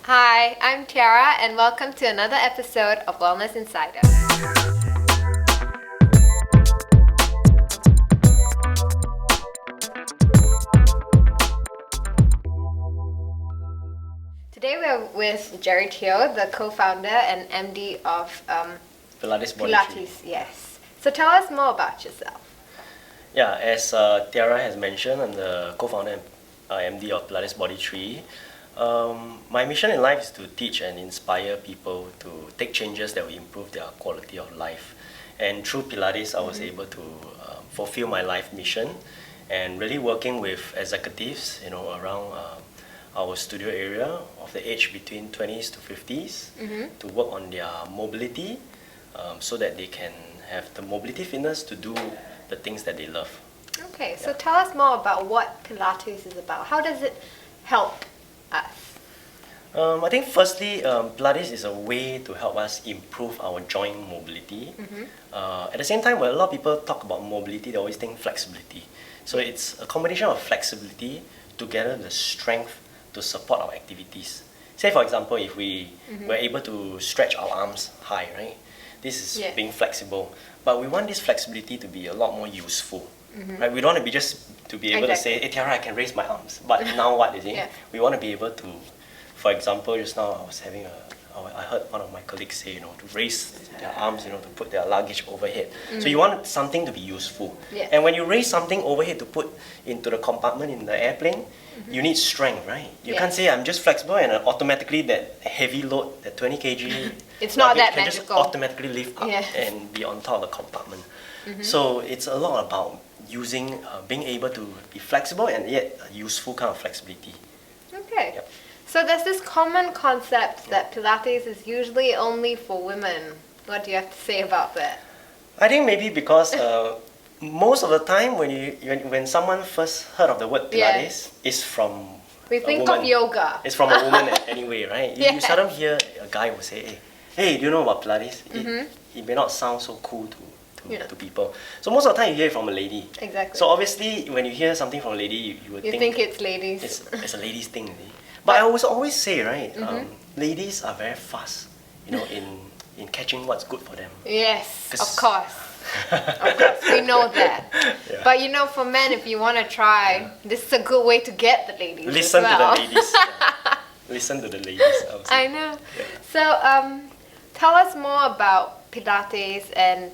Hi, I'm Tiara, and welcome to another episode of Wellness Insider. Today we're with Jerry Teo, the co-founder and MD of Pilates BodyTree. Pilates. Yes. So tell us more about yourself. Yeah, as Tiara has mentioned, I'm the co-founder and MD of Pilates BodyTree. My mission in life is to teach and inspire people to take changes that will improve their quality of life. And through Pilates, I was able to fulfill my life mission and really working with executives, around our studio area of the age between 20s to 50s to work on their mobility so that they can have the mobility fitness to do the things that they love. Okay, so tell us more about what Pilates is about. How does it help us? I think firstly, Pilates is a way to help us improve our joint mobility. At the same time, when a lot of people talk about mobility, they always think flexibility. So it's a combination of flexibility together with the strength to support our activities. Say for example, if we were able to stretch our arms high, right? This is being flexible. But we want this flexibility to be a lot more useful. Right? We don't want to be to be able to say, hey Tiara, I can raise my arms. But now what is it? Yeah. We want to be able to, for example, just now I heard one of my colleagues say, to raise their arms, to put their luggage overhead. So you want something to be useful. Yeah. And when you raise something overhead to put into the compartment in the airplane, you need strength, right? You can't say I'm just flexible and automatically that heavy load, that 20 kg, It's not that can magical. just automatically lift up and be on top of the compartment. So it's a lot about using, being able to be flexible and yet a useful kind of flexibility. Okay. Yep. So there's this common concept that Pilates is usually only for women. What do you have to say about that? I think maybe because most of the time when someone first heard of the word Pilates, it's from We a think woman. of yoga. It's from a woman anyway, right? You seldom hear a guy will say, hey, do you know about Pilates? It may not sound so cool to people. So most of the time you hear it from a lady. Exactly. So obviously when you hear something from a lady, you would You think it's ladies. it's a lady's thing. But I always say, right, ladies are very fast, in catching what's good for them. Yes, of course. Of course, we know that. Yeah. But for men, if you want to try, this is a good way to get the ladies. Listen as to well. the ladies. Yeah. Listen to the ladies. I would say. I know. Yeah. So, tell us more about Pilates and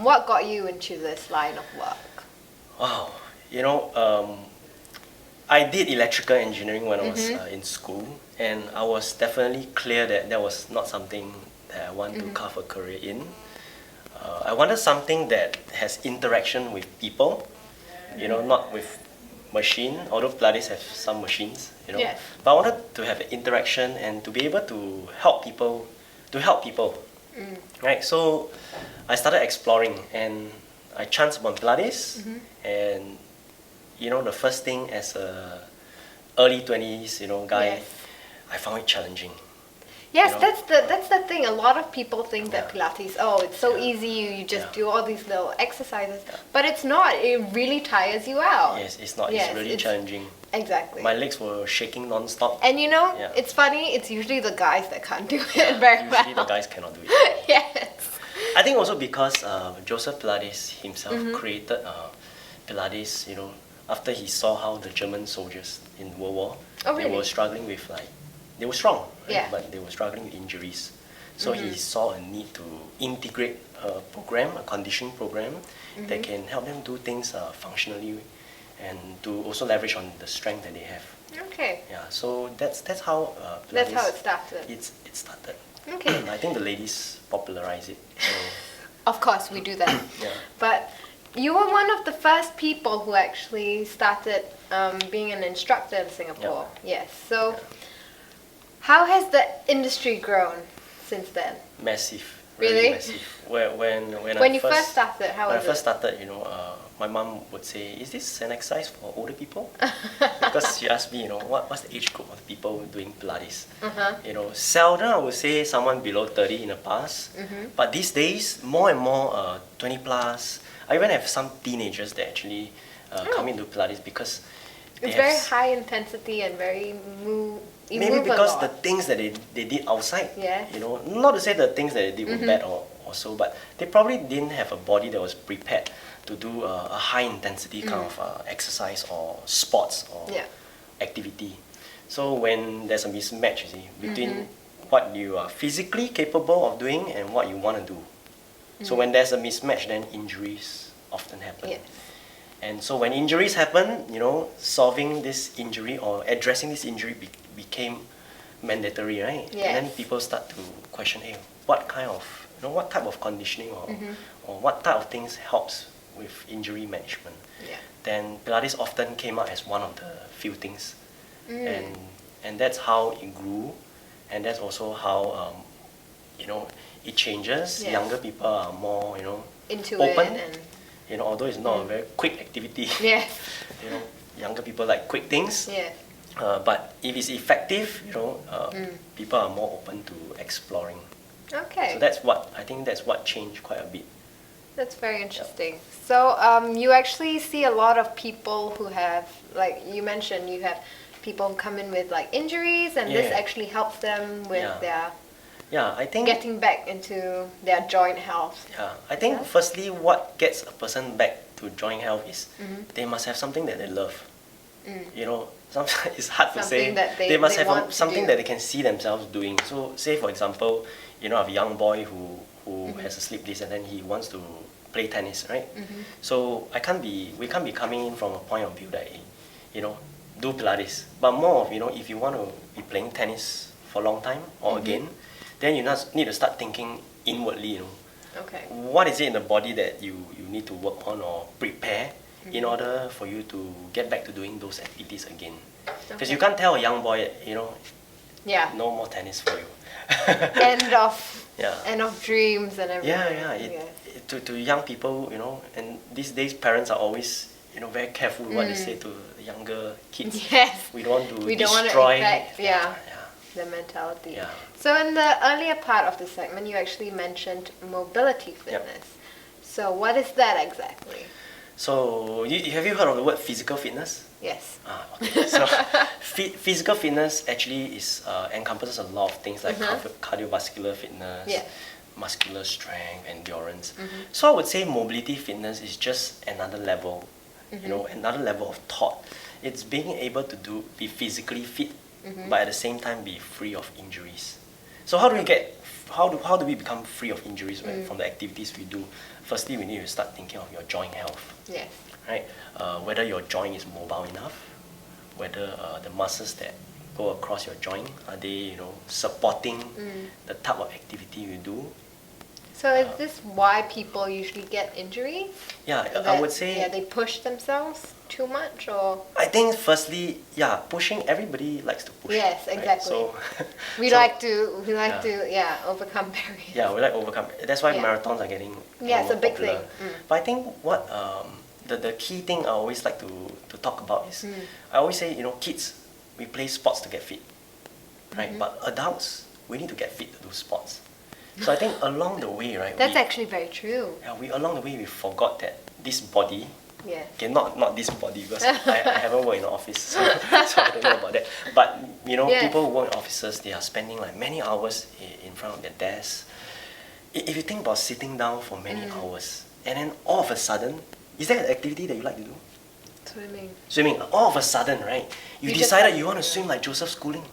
what got you into this line of work. Wow, I did electrical engineering when I was in school, and I was definitely clear that was not something that I want to carve a career in. I wanted something that has interaction with people, not with machine, although Pilates have some machines, Yes. But I wanted to have an interaction and to be able to help people, right? So I started exploring and I chanced upon Pilates and the first thing as a early 20s, guy, I found it challenging. Yes, that's the thing. A lot of people think that Pilates, it's so easy. You just do all these little exercises, but it's not. It really tires you out. Yes, it's not. Yes, it's really challenging. Exactly. My legs were shaking non-stop. And it's funny. It's usually the guys that can't do it very well. Usually the guys cannot do it. Yes. I think also because Joseph Pilates himself created Pilates, after he saw how the German soldiers in World War, they were struggling with they were strong, right? But they were struggling with injuries. So he saw a need to integrate a conditioning program that can help them do things functionally and to also leverage on the strength that they have. Okay. Yeah, so that's how Pilates, That's how it started. It started. Okay. I think the ladies popularize it. So. Of course, we do that. Yeah. But you were one of the first people who actually started being an instructor in Singapore. Yes. So, how has the industry grown since then? Massive. Really? Massive. When you first started, how was it? When I first started, my mom would say, "Is this an exercise for older people?" Because she asked me, what's the age group of the people doing Pilates? Seldom I would say someone below 30 in the past, but these days more and more 20 plus. I even have some teenagers that actually come into Pilates because it's very high intensity and very You maybe move a because lot. the things that they did outside, Yeah. you know, not to say the things that they did were bad or so, but they probably didn't have a body that was prepared to do a high intensity kind of exercise or sports or Yeah. activity. So when there's a mismatch, you see, between what you are physically capable of doing and what you want to do. So when there's a mismatch, then injuries often happen. Yes. And so when injuries happen, you know, solving this injury or addressing this injury became mandatory, right? Yes. And then people start to question, hey, what kind of, you know, what type of conditioning or what type of things helps with injury management? Yeah. Then Pilates often came out as one of the few things. And that's how it grew, and that's also how, you know, it changes. Yes. Younger people are more, you know, Into open. it and You know, although it's not a very quick activity. yes. You know, younger people like quick things. Yes. But if it's effective, you know, people are more open to exploring. Okay. So that's what I think. That's what changed quite a bit. That's very interesting. So you actually see a lot of people who have, like you mentioned, you have people who come in with like injuries, and this Yeah. actually helps them with their Yeah, I think. getting back into their joint health. Yeah, I think Yeah. firstly, what gets a person back to joint health is they must have something that they love. You know, sometimes it's hard to say. Something that they must have want to something do. that they can see themselves doing. So, say for example, you know, I have a young boy who has a slip disc and then he wants to play tennis, right? So we can't be coming in from a point of view that, you know, do Pilates, but more of, you know, if you want to be playing tennis for a long time or again, then you need to start thinking inwardly, you know. Okay. What is it in the body that you need to work on or prepare in order for you to get back to doing those activities again? Because you can't tell a young boy, you know, Yeah. no more tennis for you. End of Yeah. end of dreams and everything. Yeah. To young people, you know, and these days parents are always, you know, very careful what they say to the younger kids. Yes. We don't want to We don't want to destroy. affect the mentality. Yeah. So in the earlier part of the segment, you actually mentioned mobility fitness. So what is that exactly? So have you heard of the word physical fitness? Yes. Okay. So physical fitness actually is encompasses a lot of things like cardiovascular fitness, Yeah. muscular strength, endurance. So I would say mobility fitness is just another level, you know, another level of thought. It's being able to be physically fit, but at the same time be free of injuries. So how do we become free of injuries from the activities we do? Firstly, we need to start thinking of your joint health. Yes. Right? Whether your joint is mobile enough, whether the muscles that go across your joint are they, you know, supporting the type of activity you do. So is this why people usually get injuries? Yeah, I That- would say. they push themselves too much, or I think firstly, pushing. Everybody likes to push. Yes, right? exactly. So we so- like to overcome barriers. Yeah, we like overcome. That's why Yeah. marathons are getting Yeah, more it's a big popular. thing. But I think what the key thing I always like to talk about is I always say, you know, kids, we play sports to get fit, right? But adults, we need to get fit to do sports. So I think along the way, right? That's actually very true. Along the way we forgot that this body. Yeah. Okay, not this body because I haven't worked in an office, so I don't know about that. But you know, Yes. people who work in offices, they are spending like many hours in front of their desk. If you think about sitting down for many hours, and then all of a sudden, is there an activity that you like to do? Swimming. Swimming. All of a sudden, right? You You just decided like you to want to swim. swim like Joseph Schooling.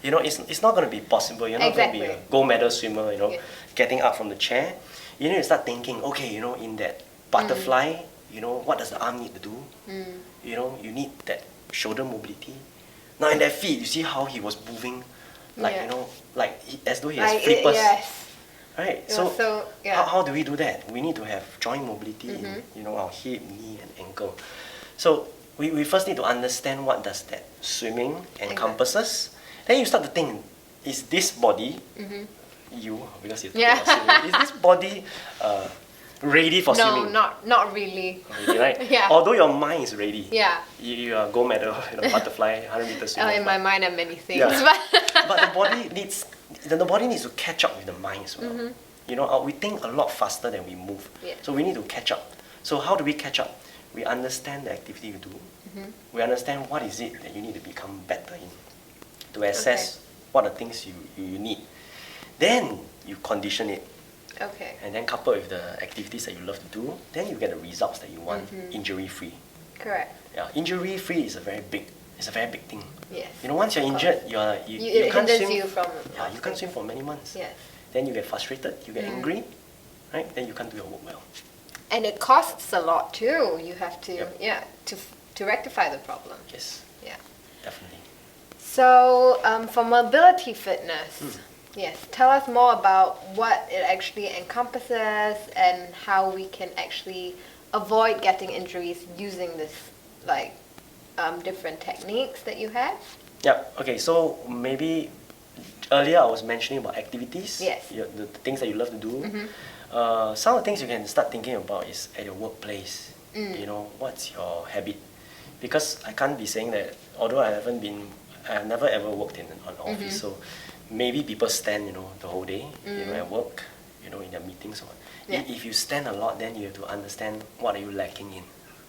You know, it's not going to be possible. You're not going to be a Exactly. gold medal swimmer, you know, Yeah. getting up from the chair. You need to start thinking, okay, you know, in that butterfly, you know, what does the arm need to do? You know, you need that shoulder mobility. Now in that feet, you see how he was moving, like, Yeah. you know, like as though he has Like, flippers. yes. Right? It was so- yeah. how do we do that? We need to have joint mobility in, you know, our hip, knee, and ankle. So we first need to understand what does that swimming encompasses. Then you start to think, is this body, you, because you're talking Yeah. about swimming, is this body ready for No, swimming? not really. Really, right? Yeah. Although your mind is ready. Yeah. You are gold medal, you know, butterfly, 100 meters swimmer. In my mind are many things, Yeah. but But the body needs to catch up with the mind as well. You know, we think a lot faster than we move. Yeah. So we need to catch up. So how do we catch up? We understand the activity you do. We understand what is it that you need to become better in. to assess what are things you need. Then you condition it. Okay. And then coupled with the activities that you love to do, then you get the results that you want, injury-free. Correct. Yeah, injury-free is a very big thing. Yes. You know, once you're injured, you It can't hinders swim. you from. Yeah, you can't swim for many months. Yes. Then you get frustrated, you get angry, right? Then you can't do your work well. And it costs a lot too. You have to, Yep. to rectify the problem. Yes. Yeah. Definitely. So, for mobility fitness, yes, tell us more about what it actually encompasses and how we can actually avoid getting injuries using this, like, different techniques that you have. Yeah. Okay. So maybe earlier I was mentioning about activities. Yes. The things that you love to do. Some of the things you can start thinking about is at your workplace. You know, what's your habit? Because I can't be saying that, although I have never ever worked in an office, so maybe people stand, you know, the whole day, you know, at work, you know, in their meetings. Yeah. If you stand a lot, then you have to understand what are you lacking in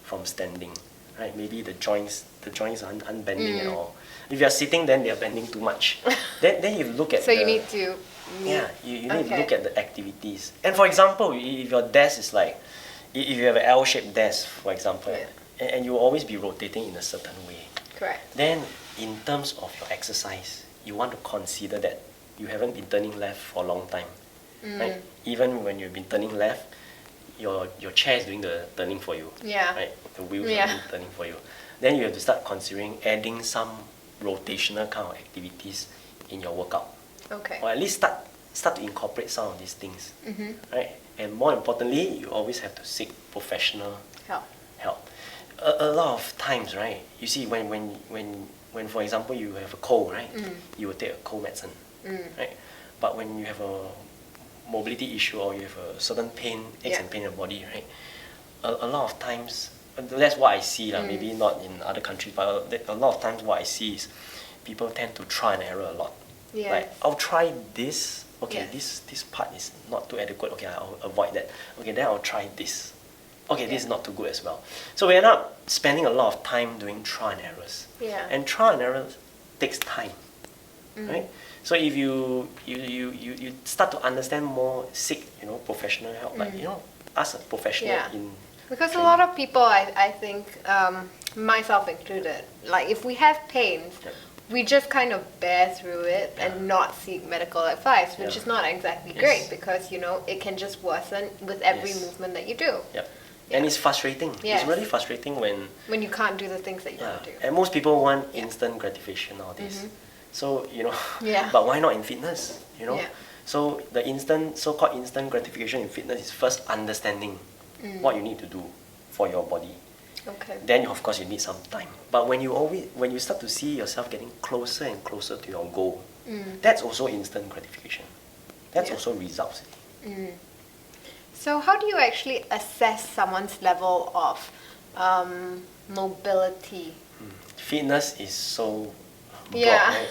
from standing, right? Maybe the joints aren't unbending at all. If you are sitting, then they are bending too much. then you look at So you need to. you need to look at the activities. And for example, if your desk is like, if you have an L-shaped desk, for example, and you will always be rotating in a certain way. Correct. Then in terms of your exercise, you want to consider that you haven't been turning left for a long time. Right? Even when you've been turning left, your chair is doing the turning for you. Yeah. Right? The wheels are doing turning for you. Then you have to start considering adding some rotational kind of activities in your workout. Okay. Or at least start to incorporate some of these things. Right? And more importantly, you always have to seek professional help. A lot of times, right? You see, when for example you have a cold, right? You will take a cold medicine, right? But when you have a mobility issue or you have a certain pain, aches and pain in your body, right? A lot of times, that's what I see, maybe not in other countries, but a lot of times what I see is people tend to try and error a lot. Yeah. Like, I'll try this, okay, this part is not too adequate, okay, I'll avoid that. Okay, then I'll try this. Okay, this is not too good as well. So we end up spending a lot of time doing trial and errors. Yeah. And trial and errors takes time, right? So if you start to understand more, seek, you know, professional help, like, you know, ask a professional in because training. a lot of people, I think, myself included, like if we have pains, we just kind of bear through it and not seek medical advice, which is not exactly great because, you know, it can just worsen with every movement that you do. Yep. And it's frustrating. Yes. It's really frustrating when you can't do the things that you want to do. And most people want instant gratification nowadays. So, you know, but why not in fitness, you know? Yeah. So the so-called instant gratification in fitness is first understanding what you need to do for your body. Okay. Then, of course, you need some time. But when you start to see yourself getting closer and closer to your goal, that's also instant gratification. That's also results. So how do you actually assess someone's level of mobility? Fitness is so broad, Yeah. right?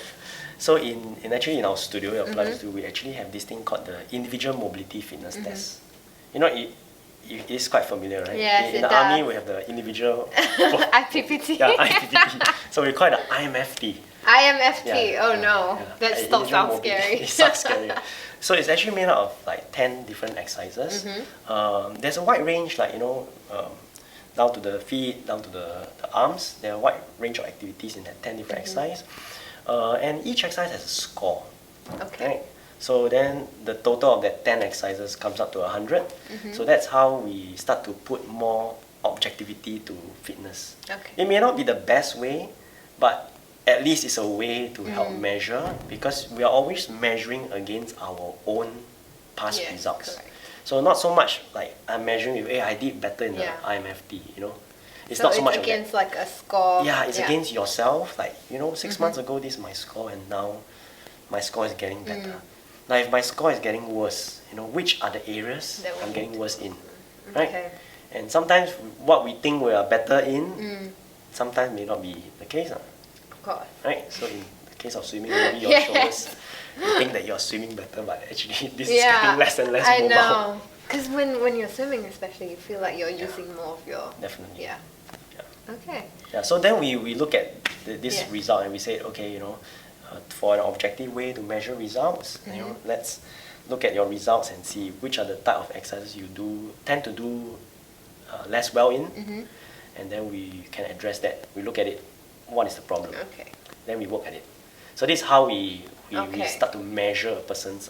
So in our studio, our Pilates studio, we actually have this thing called the individual mobility fitness test. You know, it is quite familiar, right? Yes, in it the army, does. we have the individual IPPT. IPPT. So we call it the IMFT. IMFT. Oh no, that still Individual sounds mobility. scary. It sounds scary. So it's actually made out of like 10 different exercises. There's a wide range, like, you know, down to the feet, down to the arms. There are a wide range of activities in that 10 different exercises. And each exercise has a score. Okay. Right? So then the total of that 10 exercises comes up to 100. So that's how we start to put more objectivity to fitness. Okay. It may not be the best way, but at least it's a way to help measure, because we are always measuring against our own past results. Correct. So not so much like I'm measuring if I did better in the IMFT, you know. It's not so much against like a score. Yeah, it's against yourself. Like, you know, 6 months ago this is my score and now my score is getting better. Now if my score is getting worse, you know, which are the areas that I'm getting worse in, right? Okay. And sometimes what we think we are better in, sometimes may not be the case. Of course. Right? So in the case of swimming, maybe your shoulders, you think that you're swimming better, but actually this is getting less and less mobile. I know. Because when you're swimming especially, you feel like you're using more of your... Definitely. Yeah. Okay. Yeah, so then we look at this result and we say, okay, you know, for an objective way to measure results. You know, let's look at your results and see which are the type of exercises you tend to do less well in, and then we can address that. We look at it, what is the problem? Okay. Then we work at it. So this is how we Okay. start to measure a person's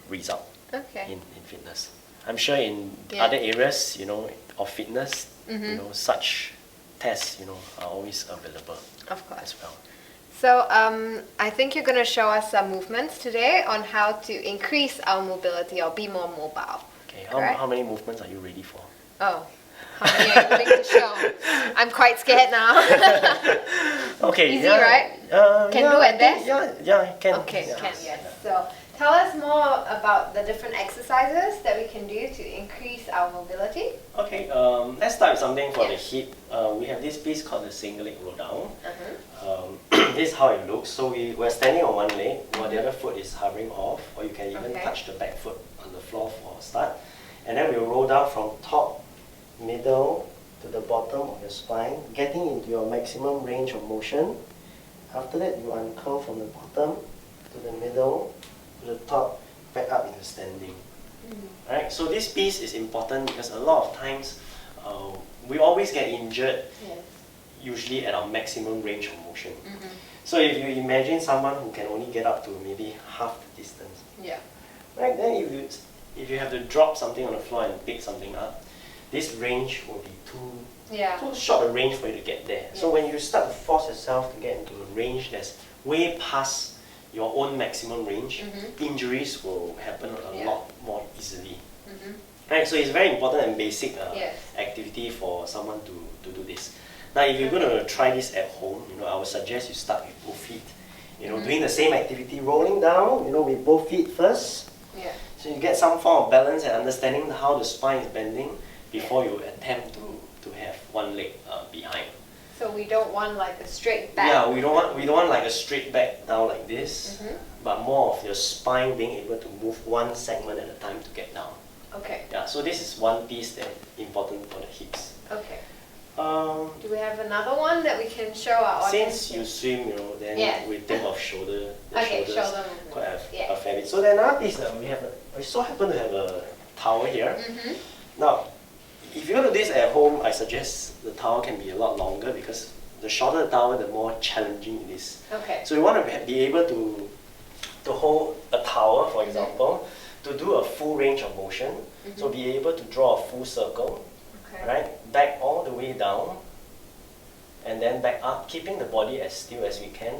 result Okay. in fitness. I'm sure in Yeah. other areas, you know, of fitness, you know, such tests, you know, are always available Of course. as well. So I think you're going to show us some movements today on how to increase our mobility or be more mobile. Okay, Correct? how many movements are you ready for? Oh, how many are you willing to show? I'm quite scared now. Okay, Easy, yeah, right? Can yeah, do I it, think- Des? Yeah, can. Okay, yeah. can, yes. So tell us more about the different exercises that we can do to increase our mobility. Okay, let's start with something for the Yeah. hip. We have this piece called the single leg roll down. Uh-huh. This is how it looks. So we're standing on one leg while the other foot is hovering off, or you can even Okay. touch the back foot on the floor for a start. And then we'll roll down from top, middle to the bottom of your spine, getting into your maximum range of motion. After that, you uncurl from the bottom to the middle, to the top, back up into standing. Right? So this piece is important because a lot of times we always get injured, Yes. usually at our maximum range of motion. So if you imagine someone who can only get up to maybe half the distance, Yeah. right? Then if you have to drop something on the floor and pick something up, this range will be too short a range for you to get there. So when you start to force yourself to get into a range that's way past your own maximum range, injuries will happen a lot more easily. Right, so it's very important and basic Yes. activity for someone to do this. Now, if you're going to try this at home, you know, I would suggest you start with both feet. You know, doing the same activity, rolling down, you know, with both feet first. Yeah. So you get some form of balance and understanding how the spine is bending before you attempt to have one leg behind. So we don't want like a straight back. Yeah, we don't want like a straight back down like this, but more of your spine being able to move one segment at a time to get down. Okay. Yeah, so this is one piece that's important for the hips. Okay. Do we have another one that we can show our audience? Since you swim, you know, then Yeah. we think of shoulder. The Okay, shoulders shoulder movement. quite Yeah. a fair bit. So then another piece that we so happen to have a towel here. Now, if you're going to do this at home, I suggest the towel can be a lot longer because the shorter the towel, the more challenging it is. Okay. So you want to be able to hold a towel, for example, to do a full range of motion. So be able to draw a full circle, Okay. right? Back all the way down, and then back up, keeping the body as still as we can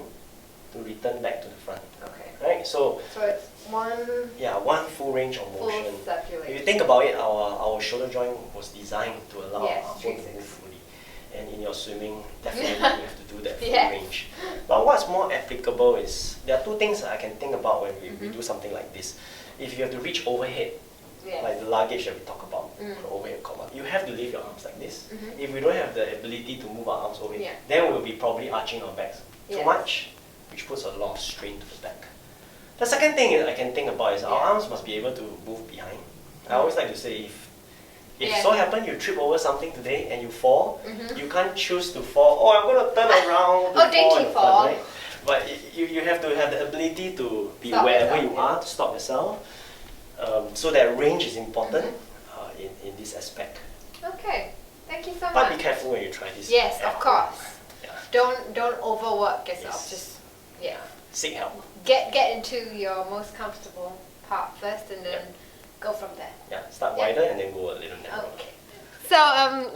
to return back to the front. Okay. Right? So So it's one one full range of full motion. If you circulation. think about it, our shoulder joint was designed to allow Yes, our bone to 360. move fully. And in your swimming, definitely you have to do that full Yes. range. But what's more applicable is, there are two things I can think about when we do something like this. If you have to reach overhead, Yes. like the luggage that we talk about, the overhead comma, you have to leave your arms like this. If we don't have the ability to move our arms overhead, then we'll be probably arching our backs too Yes. much, which puts a lot of strain to the back. The second thing I can think about is our arms must be able to move behind. I always like to say, if so happen you trip over something today and you fall, you can't choose to fall. Oh, I'm going to turn around to Oh, dainty fall in front, fall. right? But you have to have the ability to be Stop wherever yourself, you are, to stop yourself. So that range is important in this aspect. Okay. Thank you so But much. be careful when you try this. Yes, at of home. course. Yeah. Don't overwork yourself. Yes. Just Seek help. get into your most comfortable part first, and then go from there. Yeah, start Yeah. wider and then go a little narrower. Okay. So,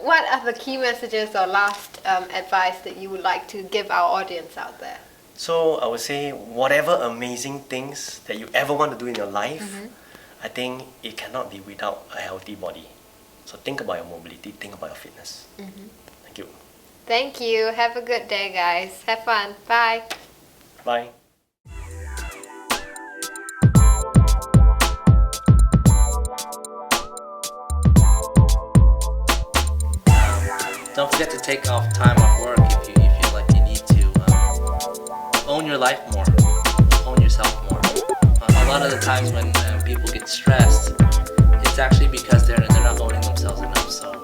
what are the key messages or last advice that you would like to give our audience out there? So I would say, whatever amazing things that you ever want to do in your life, I think it cannot be without a healthy body. So think about your mobility, think about your fitness. Thank you. Thank you. Have a good day, guys. Have fun. Bye. Bye. Don't forget to take off time off work if you feel like you need to. Own your life more. Own yourself more. A lot of the times when people get stressed, it's actually because they're not owning themselves enough. So